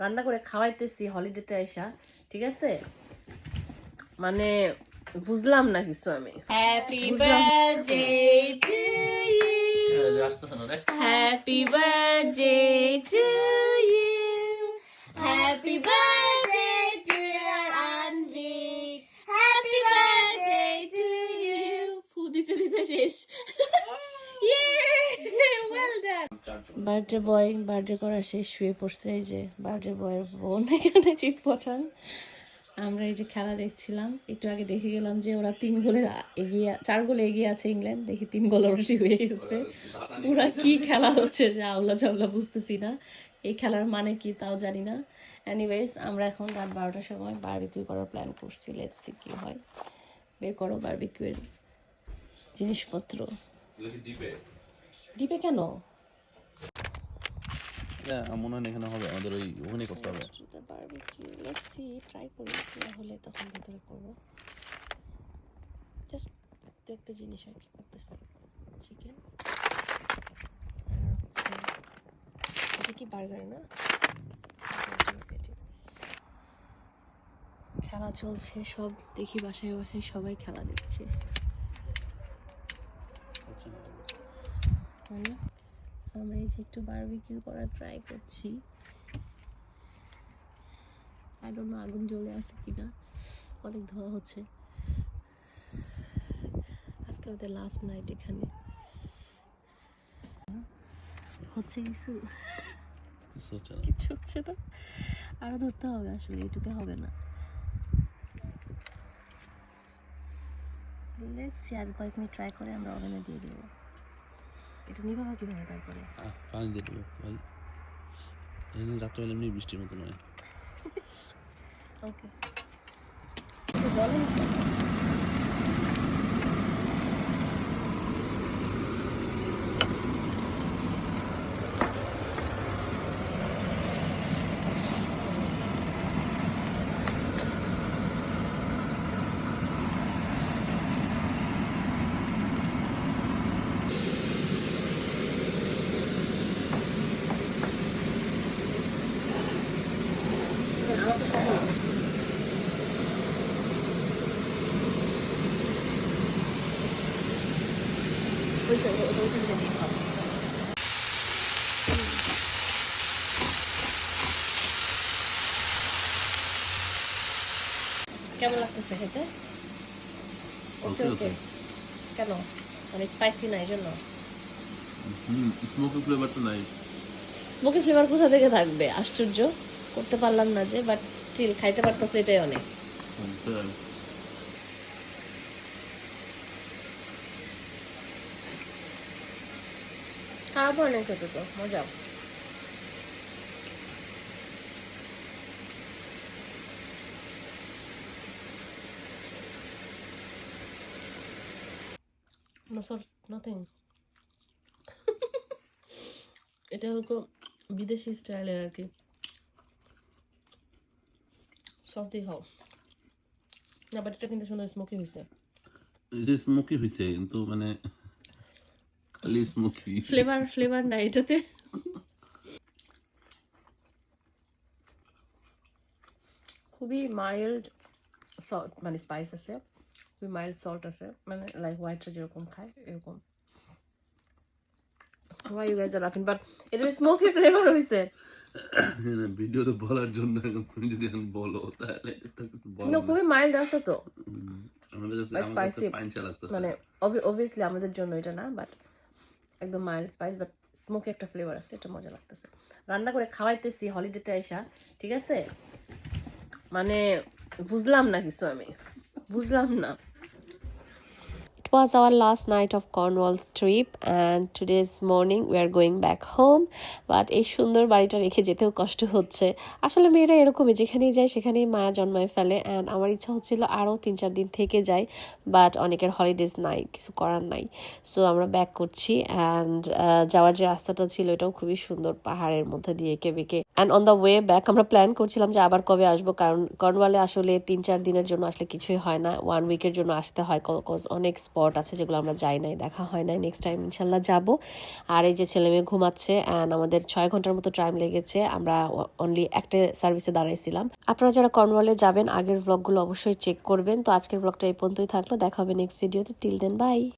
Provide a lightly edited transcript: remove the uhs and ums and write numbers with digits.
রান্না করে খাওয়াইতেছি হলিডেতে আইসা, ঠিক আছে? মানে বুঝলাম না কিছু আমি। Happy birthday to you, happy birthday to you, happy birthday dear Anvik, happy birthday to you. ফু দিতে দিতে শেষ। Well done. Birthday boy birthday করা শেষ, শুয়ে পড়ছে। এই যে বার্থডে বয়ের বোন এখানে চিৎ পঠান। আমরা এই যে খেলা দেখছিলাম, একটু আগে দেখে গেলাম যে ওরা 3 গোলে এগিয়ে, 4 গোলে এগিয়ে আছে ইংল্যান্ড। দেখি 3 গোল অলরেডি হয়ে গেছে। ওরা কি খেলা হচ্ছে যে আউলা চাউলা বুঝতেছি না, এই খেলার মানে কি তাও জানি না। এনিওয়েজ আমরা এখন রাত 12টার সময় বারবিকিউ করার প্ল্যান করছি। লেটস সি কি হয়। বের করো বারবিকিউ এর জিনিসপত্র। দ্বীপে কেন? মনে হয় এখানে হবে, আমাদের ওই ওখানে করতে হবে। বারবিকিউ লেটস সি, ট্রাই করি, না হলে তখন ভিতরে করব। জাস্ট একটা জিনিস আর কি করতেছি, চিকেন আর এটা কি বার্গার না? খেলা চলছে সব, দেখি বাসায় বাসায় সবাই খেলা দেখছে। আমরা এই যে একটু বারবিকিউ করার ট্রাই করছি। আই ডোন্ট নো আগুন জ্বলে আছে কিনা, অনেক ধোঁয়া হচ্ছে। আজকে আমাদের লাস্ট নাইট এখানে। হচ্ছে কিছু হচ্ছে না, আরো ধরতে হবে আসলে, এটুকু হবে না। লেটস সি, আর কয়েক মিনিট ট্রাই করে আমরা ওভেনে দিয়ে দেবো। এটা নিভাবে কিভাবে তারপরে? পানি দিয়ে দেবো ভাই, রাত্রেবেলা এমনি বৃষ্টির মতো নয়। ওকে বলেন। কেমন লাগতেছে খেতে? ওকে ওকে। কেন মানে স্পাইসি না এই জন্য? স্মোকি ফ্লেভারটা নাই। স্মোকি ফ্লেভার কোথা থেকে থাকবে? আশ্চর্য, করতে পারলাম না যে, বাট স্টিল খাইতে পারতেছে, এটাই অনেক। খারাপ হয় না খেতে, তো মজা। নাথিং। এটা হলো বিদেশি স্টাইলের আর কি, সস দিয়ে খাও না, বাট এটা কিন্তু সুন্দর স্মোকি হয়েছে। এটা স্মোকি হয়েছে কিন্তু মানে খালি স্মোকি, ফ্লেভার না এটাতে। খুবই মাইল্ড সল্ট, মানে স্পাইস আছে, খুবই মাইল্ড সল্ট আছে, মানে লাইক হোয়াইটরা যেরকম খায় এরকম। Why you guys are laughing? But এটা স্মোকি ফ্লেভার হইছে। ভিডিও তো বলার জন্য, এখন তুমি যদি এখন বলো তাহলে না, খুবই মাইল্ড আছে তো। আমাদের কাছে পাইনচা লাগতেছে, মানে obviously আমাদের জন্য এটা না, বাট একদম মাইল্ড স্পাইস, বাট স্মোকি একটা ফ্লেভার আছে, এটা মজা লাগতেছে। রান্না করে খাওয়াইতেছি হলিডেতে আইসা, ঠিক আছে? মানে বুঝলাম না কিছু আমি, বুঝলাম না। It was our last night of Cornwall trip and today's morning we are going back home. But এই সুন্দর বাড়িটা রেখে যেতেও কষ্ট হচ্ছে। আসলে মেয়েরা এরকমই, যেখানেই যায় সেখানেই মায়া জন্মায় ফেলে। অ্যান্ড আমার ইচ্ছা হচ্ছিল আরও 3-4 দিন থেকে যাই, বাট অনেকের হলিডেজ নাই, কিছু করার নাই। সো আমরা ব্যাক করছি। অ্যান্ড যাওয়ার যে রাস্তাটা ছিল এটাও খুবই সুন্দর, পাহাড়ের মধ্যে দিয়ে এঁকে বেঁকে। And on the way back আমরা প্ল্যান করছিলাম যে আবার কবে আসবো, কারণ কর্নওয়ালে আসলে 3-4 দিনের জন্য আসলে কিছুই হয় না, 1 উইকের জন্য আসতে হয়, অনেক স্পট স্পট আছে যেগুলো আমরা যাই নাই, দেখা হয় নাই। নেক্সট টাইম ইনশাল্লাহ যাব। আর এই যে ছেলে মেয়ে ঘুমাচ্ছে, অ্যান্ড আমাদের 6 ঘন্টার মতো টাইম লেগেছে, আমরা অনলি একটা সার্ভিসে দাঁড়াইছিলাম। আপনারা যারা কর্নওয়ালে যাবেন আগের ব্লগগুলো অবশ্যই চেক করবেন। তো আজকের ব্লগটা এই পর্যন্তই থাকলো, দেখা হবে নেক্সট ভিডিওতে। Till then by.